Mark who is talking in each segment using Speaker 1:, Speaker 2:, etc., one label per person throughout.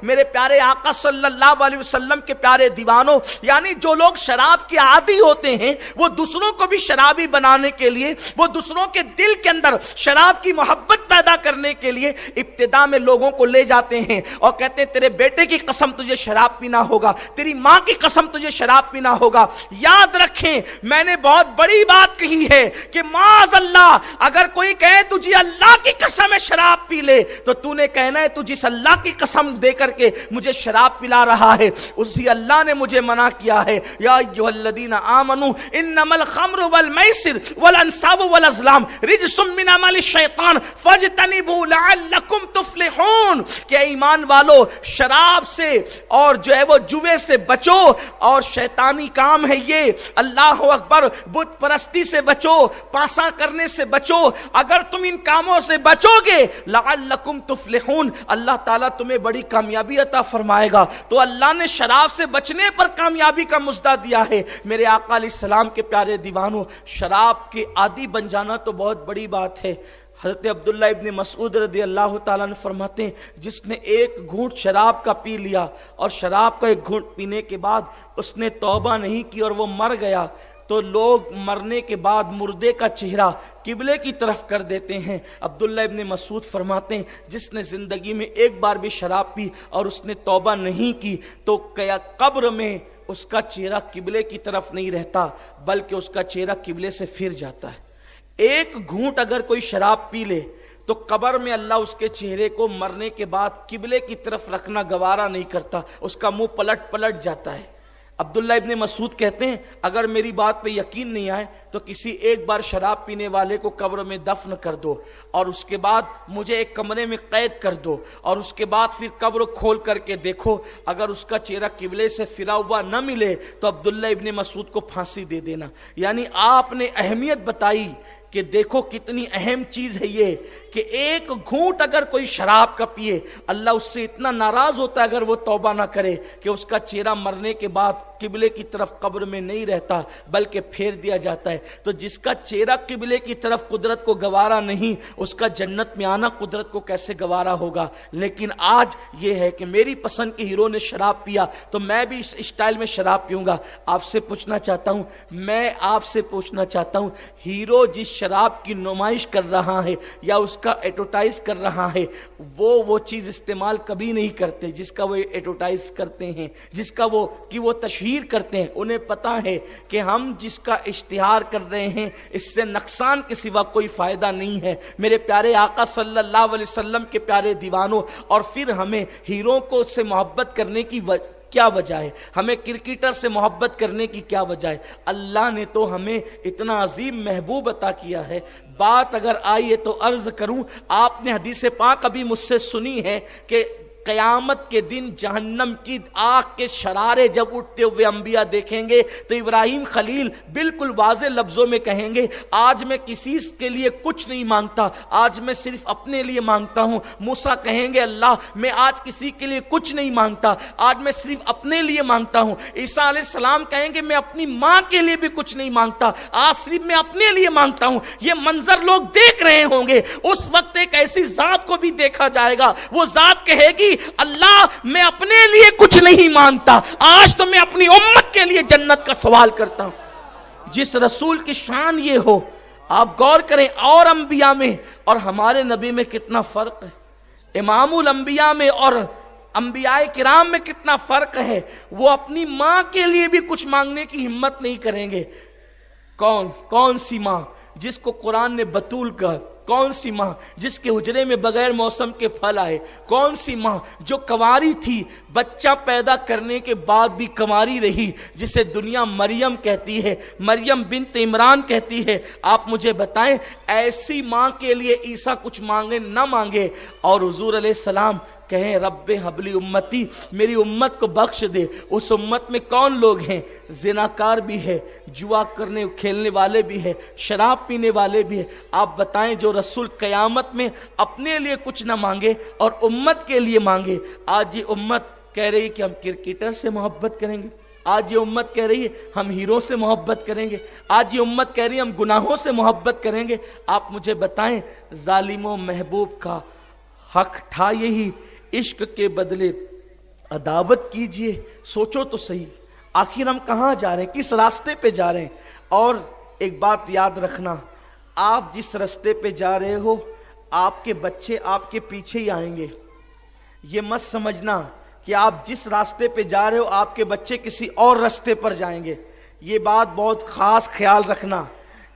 Speaker 1: میرے پیارے آقا صلی اللہ علیہ وسلم کے پیارے دیوانوں، یعنی جو لوگ شراب کے عادی ہوتے ہیں وہ دوسروں کو بھی شرابی بنانے کے لیے، وہ دوسروں کے دل کے اندر شراب کی محبت پیدا کرنے کے لیے ابتدا میں لوگوں کو لے جاتے ہیں اور کہتے ہیں تیرے بیٹے کی قسم تجھے شراب پینا ہوگا، تیری ماں کی قسم تجھے شراب پینا ہوگا۔ یاد رکھیں میں نے بہت بڑی بات کہی ہے کہ معاذ اللہ اگر کوئی کہے تجھے اللہ کی قسم ہے شراب پی لے، تو تو نے کہنا ہے تو جس اللہ کی قسم دے کر کے مجھے شراب پلا رہا ہے اسی اللہ نے مجھے منع کیا ہے۔ یا ایھا الذین آمنوا انما الخمر والمیسر والانصاب والازلام رجس من عمل الشیطان فاجتنبوا لعلکم تفلحون، کہ ایمان والو شراب سے اور جو ہے وہ جوے سے بچو، اور شیطانی کام ہے یہ، اللہ اکبر، بت پرستی سے بچو، پاسا کرنے سے بچو۔ اگر تم ان کاموں سے بچو گے لعلکم تفلحون، اللہ تعالیٰ تمہیں بڑی کامیابی عطا فرمائے گا۔ تو اللہ نے شراب سے بچنے پر کامیابی کا مژدہ دیا ہے۔ میرے آقا علیہ السلام کے پیارے دیوانوں، شراب کے عادی بن جانا تو بہت بڑی بات ہے۔ حضرت عبداللہ ابن مسعود رضی اللہ تعالیٰ عنہ فرماتے ہیں جس نے ایک گھونٹ شراب کا پی لیا اور شراب کا ایک گھونٹ پینے کے بعد اس نے توبہ نہیں کی اور وہ مر گیا، تو لوگ مرنے کے بعد مردے کا چہرہ قبلے کی طرف کر دیتے ہیں۔ عبداللہ ابن مسعود فرماتے ہیں جس نے زندگی میں ایک بار بھی شراب پی اور اس نے توبہ نہیں کی تو کیا قبر میں اس کا چہرہ قبلے کی طرف نہیں رہتا بلکہ اس کا چہرہ قبلے سے پھر جاتا ہے۔ ایک گھونٹ اگر کوئی شراب پی لے تو قبر میں اللہ اس کے چہرے کو مرنے کے بعد قبلے کی طرف رکھنا گوارا نہیں کرتا، اس کا منہ پلٹ جاتا ہے۔ عبداللہ ابن مسعود کہتے ہیں اگر میری بات پہ یقین نہیں آئے تو کسی ایک بار شراب پینے والے کو قبر میں دفن کر دو اور اس کے بعد مجھے ایک کمرے میں قید کر دو اور اس کے بعد پھر قبر کھول کر کے دیکھو، اگر اس کا چہرہ قبلے سے پھرا ہوا نہ ملے تو عبداللہ ابن مسعود کو پھانسی دے دینا۔ یعنی آپ نے اہمیت بتائی کہ دیکھو کتنی اہم چیز ہے یہ کہ ایک گھونٹ اگر کوئی شراب کا پیے اللہ اس سے اتنا ناراض ہوتا ہے اگر وہ توبہ نہ کرے کہ اس کا چہرہ مرنے کے بعد قبلے کی طرف قبر میں نہیں رہتا بلکہ پھیر دیا جاتا ہے۔ تو جس کا چہرہ قبلے کی طرف قدرت کو گوارا نہیں، اس کا جنت میں آنا قدرت کو کیسے گوارا ہوگا؟ لیکن آج یہ ہے کہ میری پسند کے ہیرو نے شراب پیا تو میں بھی اس اسٹائل میں شراب پیوں گا۔ آپ سے پوچھنا چاہتا ہوں، میں آپ سے پوچھنا چاہتا ہوں، ہیرو جس شراب کی نمائش کر رہا ہے یا اس کا ایڈورٹائز کر رہا ہے وہ چیز استعمال کبھی نہیں کرتے جس کا وہ ایڈورٹائز کرتے ہیں، جس کا وہ تشہیر کرتے ہیں۔ انہیں پتا ہے کہ ہم جس کا اشتہار کر رہے ہیں اس سے نقصان کے سوا کوئی فائدہ نہیں ہے۔ میرے پیارے آقا صلی اللہ علیہ وسلم کے پیارے دیوانوں، اور پھر ہمیں ہیروں کو سے محبت کرنے کی کیا وجہ ہے؟ ہمیں کرکٹر سے محبت کرنے کی کیا وجہ ہے؟ اللہ نے تو ہمیں اتنا عظیم محبوب عطا کیا ہے۔ بات اگر آئی ہے تو عرض کروں، آپ نے حدیث پاک ابھی مجھ سے سنی ہے کہ قیامت کے دن جہنم کی آگ کے شرارے جب اٹھتے ہوئے انبیاء دیکھیں گے تو ابراہیم خلیل بالکل واضح لفظوں میں کہیں گے آج میں کسی کے لیے کچھ نہیں مانگتا، آج میں صرف اپنے لیے مانگتا ہوں۔ موسیٰ کہیں گے اللہ میں آج کسی کے لیے کچھ نہیں مانگتا، آج میں صرف اپنے لیے مانگتا ہوں۔ عیسیٰ علیہ السلام کہیں گے میں اپنی ماں کے لیے بھی کچھ نہیں مانگتا، آج صرف میں اپنے لیے مانگتا ہوں۔ یہ منظر لوگ دیکھ رہے ہوں گے، اس وقت ایک ایسی ذات کو بھی دیکھا جائے گا، وہ ذات کہے گی اللہ میں اپنے لیے کچھ نہیں مانگتا، آج تو میں اپنی امت کے لیے جنت کا سوال کرتا ہوں۔ جس رسول کی شان یہ ہو، آپ غور کریں اور انبیاء میں اور ہمارے نبی میں کتنا فرق ہے، امام الانبیاء میں اور انبیاء کرام میں کتنا فرق ہے۔ وہ اپنی ماں کے لیے بھی کچھ مانگنے کی ہمت نہیں کریں گے۔ کون سی ماں جس کو قرآن نے بتول کہا؟ کون سی ماں جس کے حجرے میں بغیر موسم کے پھل آئے؟ کون سی ماں جو کنواری تھی، بچہ پیدا کرنے کے بعد بھی کنواری رہی، جسے دنیا مریم کہتی ہے، مریم بنت عمران کہتی ہے؟ آپ مجھے بتائیں ایسی ماں کے لیے عیسیٰ کچھ مانگے نہ مانگے اور حضور علیہ السلام کہیں رب حبلی امتی، میری امت کو بخش دے؟ اس امت میں کون لوگ ہیں؟ زناکار بھی ہے، جوا کرنے کھیلنے والے بھی ہے، شراب پینے والے بھی ہے۔ آپ بتائیں جو رسول قیامت میں اپنے لیے کچھ نہ مانگے اور امت کے لیے مانگے، آج یہ امت کہہ رہی کہ ہم کرکٹر سے محبت کریں گے، آج یہ امت کہہ رہی ہے ہم ہیروں سے محبت کریں گے، آج یہ امت کہہ رہی ہے ہم گناہوں سے محبت کریں گے۔ آپ مجھے بتائیں ظالم و محبوب کا حق تھا یہی عشق کے بدلے عداوت کیجئے. سوچو تو صحیح آخر ہم کہاں جا رہے ہیں, کس راستے پہ جا رہے ہیں. اور ایک بات یاد رکھنا, آپ جس راستے پہ جا رہے ہو آپ کے بچے آپ کے پیچھے ہی آئیں گے. یہ مت سمجھنا کہ آپ جس راستے پہ جا رہے ہو آپ کے بچے کسی اور راستے پر جائیں گے. یہ بات بہت خاص خیال رکھنا.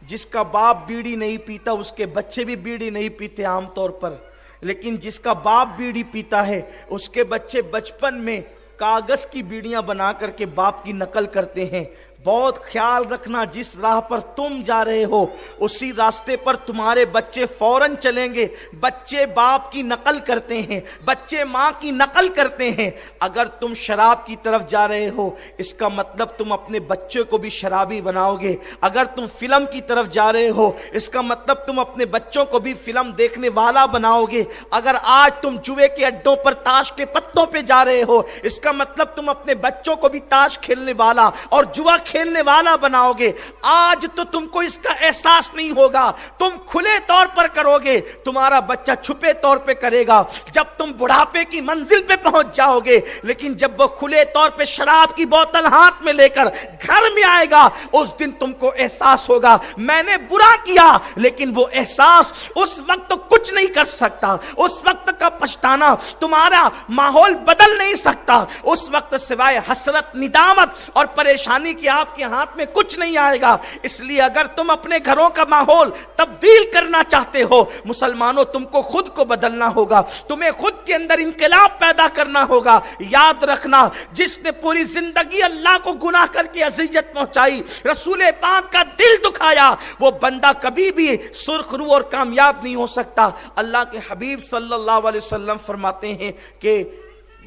Speaker 1: جس کا باپ بیڑی نہیں پیتا اس کے بچے بھی بیڑی نہیں پیتے عام طور پر, لیکن جس کا باپ بیڑی پیتا ہے اس کے بچے بچپن میں کاغذ کی بیڑیاں بنا کر کے باپ کی نقل کرتے ہیں. بہت خیال رکھنا, جس راہ پر تم جا رہے ہو اسی راستے پر تمہارے بچے فوراً چلیں گے. بچے باپ کی نقل کرتے ہیں, بچے ماں کی نقل کرتے ہیں. اگر تم شراب کی طرف جا رہے ہو اس کا مطلب تم اپنے بچے کو بھی شرابی بناؤ گے. اگر تم فلم کی طرف جا رہے ہو اس کا مطلب تم اپنے بچوں کو بھی فلم دیکھنے والا بناؤ گے. اگر آج تم جوئے کے اڈوں پر تاش کے پتوں پہ جا رہے ہو اس کا مطلب تم اپنے بچوں کو بھی تاش کھیلنے والا اور جوا کھیلنے والا بناؤ گے. آج تو تم کو اس کا احساس نہیں ہوگا, تم کھلے طور پر کرو گے, تمہارا بچہ چھپے طور پہ کرے گا جب تم بڑھاپے کی منزل پہ پہنچ جاؤ گے. لیکن جب وہ کھلے طور پہ شراب کی بوتل ہاتھ میں لے کر گھر میں آئے گا اس دن تم کو احساس ہوگا میں نے برا کیا, لیکن وہ احساس اس وقت تو کچھ نہیں کر سکتا. اس وقت کا پچھتانا تمہارا ماحول بدل نہیں سکتا. اس وقت سوائے حسرت, ندامت اور پریشانی کی آپ کے ہاتھ میں کچھ نہیں آئے گا. اس لیے اگر تم اپنے گھروں کا ماحول تبدیل کرنا چاہتے ہو مسلمانوں تم کو خود کو بدلنا ہوگا, تمہیں خود کے اندر انقلاب پیدا کرنا ہوگا. یاد رکھنا جس نے پوری زندگی اللہ کو گناہ کر کے اذیت پہنچائی, رسول پاک کا دل دکھایا, وہ بندہ کبھی بھی سرخ رو اور کامیاب نہیں ہو سکتا. اللہ کے حبیب صلی اللہ علیہ وسلم فرماتے ہیں کہ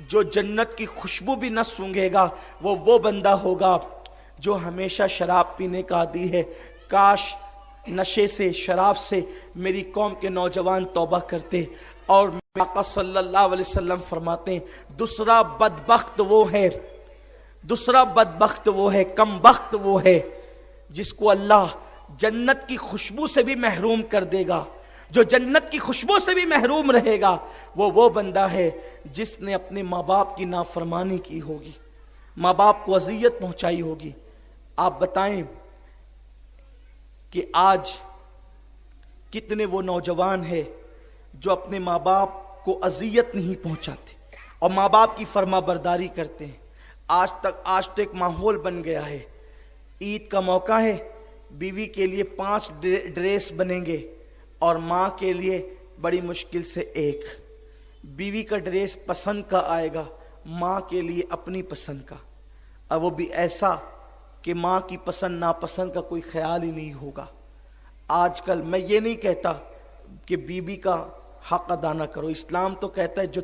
Speaker 1: جو جنت کی خوشبو بھی نہ سونگھے گا وہ بندہ ہوگا جو ہمیشہ شراب پینے کا عادی ہے. کاش نشے سے, شراب سے میری قوم کے نوجوان توبہ کرتے. اور آقا صلی اللہ علیہ وسلم فرماتے ہیں دوسرا بدبخت وہ ہے, کم بخت وہ ہے جس کو اللہ جنت کی خوشبو سے بھی محروم کر دے گا. جو جنت کی خوشبو سے بھی محروم رہے گا وہ بندہ ہے جس نے اپنے ماں باپ کی نافرمانی کی ہوگی, ماں باپ کو اذیت پہنچائی ہوگی. آپ بتائیں کہ آج کتنے وہ نوجوان ہیں جو اپنے ماں باپ کو اذیت نہیں پہنچاتے اور ماں باپ کی فرما برداری کرتے ہیں. آج تو ایک ماحول بن گیا ہے, عید کا موقع ہے, بیوی کے لیے 5 ڈریس بنیں گے اور ماں کے لیے بڑی مشکل سے 1. بیوی کا ڈریس پسند کا آئے گا, ماں کے لیے اپنی پسند کا, اور وہ بھی ایسا کہ ماں کی پسند ناپسند کا کوئی خیال ہی نہیں ہوگا. آج کل میں یہ نہیں کہتا کہ بیوی کا حق ادا نہ کرو, اسلام تو کہتا ہے جو